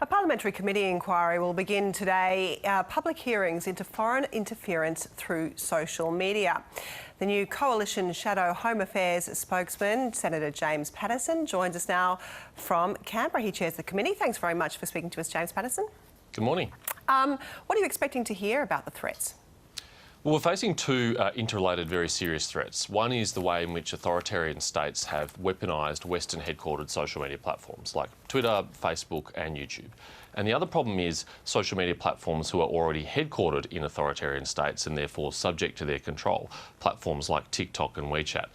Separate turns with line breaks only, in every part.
A parliamentary committee inquiry will begin today, public hearings into foreign interference through social media. The new Coalition Shadow Home Affairs spokesman, Senator James Paterson, joins us now from Canberra. He chairs the committee. Thanks very much for speaking to us, James Paterson.
Good morning.
What are you expecting to hear about the threats?
Well, we're facing two interrelated, very serious threats. One is the way in which authoritarian states have weaponised Western-headquartered social media platforms like Twitter, Facebook and YouTube. And the other problem is social media platforms who are already headquartered in authoritarian states and therefore subject to their control, platforms like TickTok and WeChat.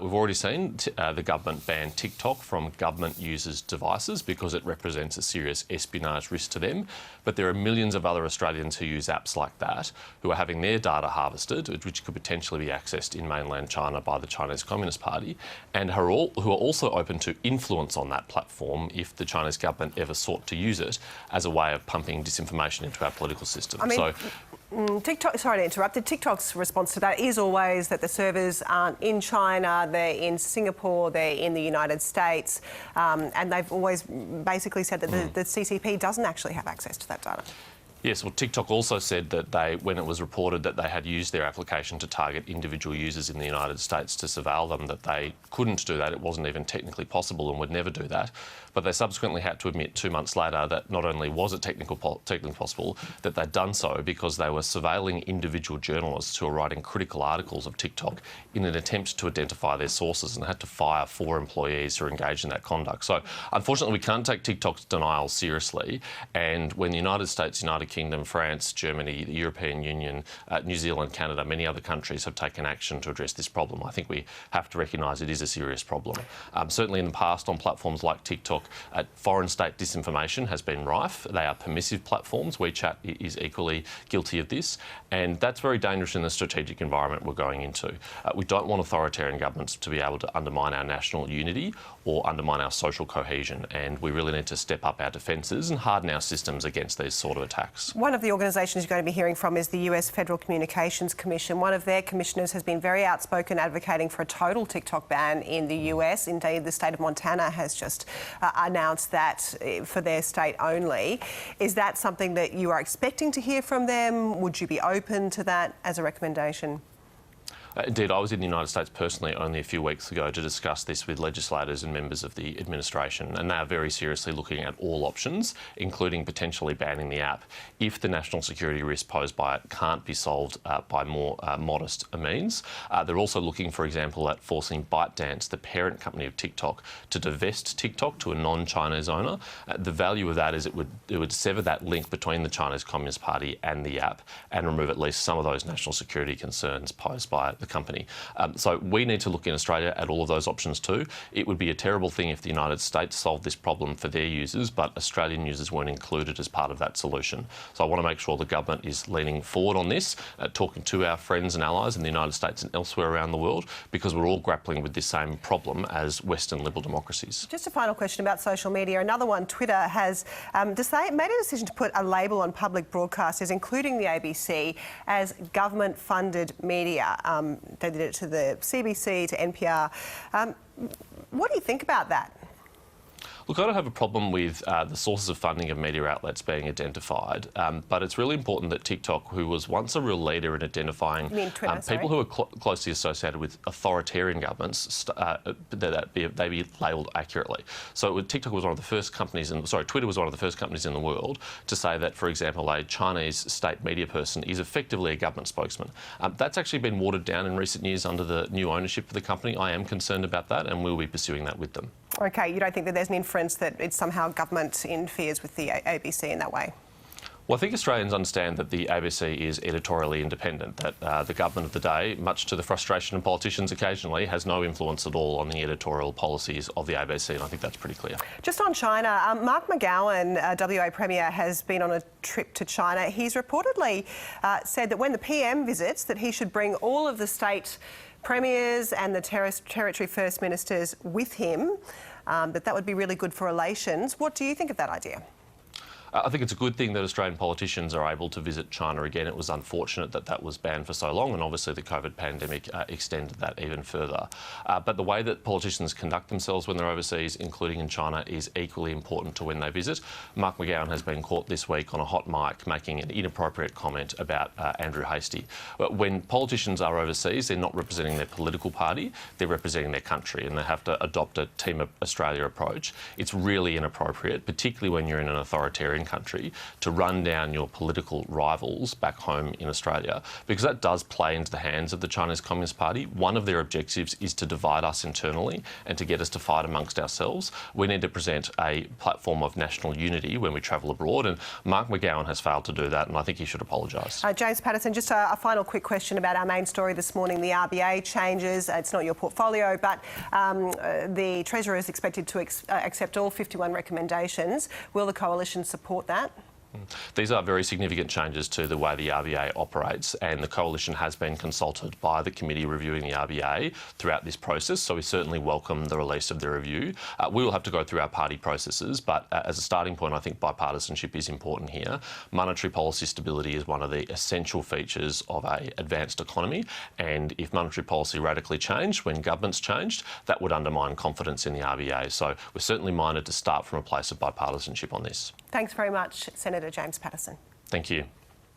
We've already seen the government ban TickTok from government users' devices because it represents a serious espionage risk to them. But there are millions of other Australians who use apps like that who are having their data harvested, which could potentially be accessed in mainland China by the Chinese Communist Party, and who are also open to influence on that platform if the Chinese government ever sought to use it as a way of pumping disinformation into our political system.
TikTok, sorry to interrupt, TikTok's response to that is always that the servers aren't in China, they're in Singapore, they're in the United States, and they've always basically said that the CCP doesn't actually have access to that data.
Yes, well, TikTok also said that when it was reported that they had used their application to target individual users in the United States to surveil them, that they couldn't do that. It wasn't even technically possible and would never do that. But they subsequently had to admit 2 months later that not only was it technically possible, that they'd done so because they were surveilling individual journalists who were writing critical articles of TikTok in an attempt to identify their sources, and had to fire 4 employees who were engaged in that conduct. So, unfortunately, we can't take TikTok's denial seriously. And when the United States, United Kingdom, France, Germany, the European Union, New Zealand, Canada, many other countries have taken action to address this problem, I think we have to recognise it is a serious problem. Certainly in the past on platforms like TikTok, foreign state disinformation has been rife. They are permissive platforms. WeChat is equally guilty of this, and that's very dangerous in the strategic environment we're going into. We don't want authoritarian governments to be able to undermine our national unity or undermine our social cohesion, and we really need to step up our defences and harden our systems against these sort of attacks.
One of the organisations you're going to be hearing from is the US Federal Communications Commission. One of their commissioners has been very outspoken advocating for a total TikTok ban in the US. Indeed, the state of Montana has just announced that for their state only. Is that something that you are expecting to hear from them? Would you be open to that as a recommendation?
Indeed, I was in the United States personally only a few weeks ago to discuss this with legislators and members of the administration, and they are very seriously looking at all options, including potentially banning the app, if the national security risk posed by it can't be solved by more modest means. They're also looking, for example, at forcing ByteDance, the parent company of TikTok, to divest TikTok to a non-Chinese owner. The value of that is it would sever that link between the Chinese Communist Party and the app and remove at least some of those national security concerns posed by the company. So we need to look in Australia at all of those options too. It would be a terrible thing if the United States solved this problem for their users, but Australian users weren't included as part of that solution. So I want to make sure the government is leaning forward on this, talking to our friends and allies in the United States and elsewhere around the world, because we're all grappling with this same problem as Western liberal democracies. Just
a final question about social media. Another one, Twitter has made a decision to put a label on public broadcasters, including the ABC, as government-funded media. They did it to the CBC, to NPR. What do you think about that?
Look, I don't have a problem with the sources of funding of media outlets being identified, but it's really important that TikTok, who was once a real leader in identifying people who are closely associated with authoritarian governments, they be labelled accurately. So TikTok was one of the first companies, Twitter was one of the first companies in the world to say that, for example, a Chinese state media person is effectively a government spokesman. That's actually been watered down in recent years under the new ownership of the company. I am concerned about that, and we'll be pursuing that with them.
OK, you don't think that there's an inference that it's somehow government interferes with the ABC in that way?
Well, I think Australians understand that the ABC is editorially independent, that the government of the day, much to the frustration of politicians occasionally, has no influence at all on the editorial policies of the ABC, and I think that's pretty clear.
Just on China, Mark McGowan, WA Premier, has been on a trip to China. He's reportedly said that when the PM visits, that he should bring all of the state premiers and the territory first ministers with him, that would be really good for relations. What do you think of that idea?
I think it's a good thing that Australian politicians are able to visit China again. It was unfortunate that that was banned for so long, and obviously the COVID pandemic extended that even further. But the way that politicians conduct themselves when they're overseas, including in China, is equally important to when they visit. Mark McGowan has been caught this week on a hot mic making an inappropriate comment about Andrew Hastie. When politicians are overseas, they're not representing their political party, they're representing their country, and they have to adopt a Team Australia approach. It's really inappropriate, particularly when you're in an authoritarian country, to run down your political rivals back home in Australia, because that does play into the hands of the Chinese Communist Party. One of their objectives is to divide us internally and to get us to fight amongst ourselves. We need to present a platform of national unity when we travel abroad, and Mark McGowan has failed to do that, and I think he should apologise.
James Paterson, just a final quick question about our main story this morning, the RBA changes. It's not your portfolio, but the Treasurer is expected to accept all 51 recommendations. Will the Coalition support that?
These are very significant changes to the way the RBA operates, and the Coalition has been consulted by the committee reviewing the RBA throughout this process, so we certainly welcome the release of the review. We will have to go through our party processes, but as a starting point, I think bipartisanship is important here. Monetary policy stability is one of the essential features of an advanced economy, and if monetary policy radically changed when governments changed, that would undermine confidence in the RBA. So we're certainly minded to start from a place of bipartisanship on this.
Thanks very much, Senator James Paterson.
Thank you.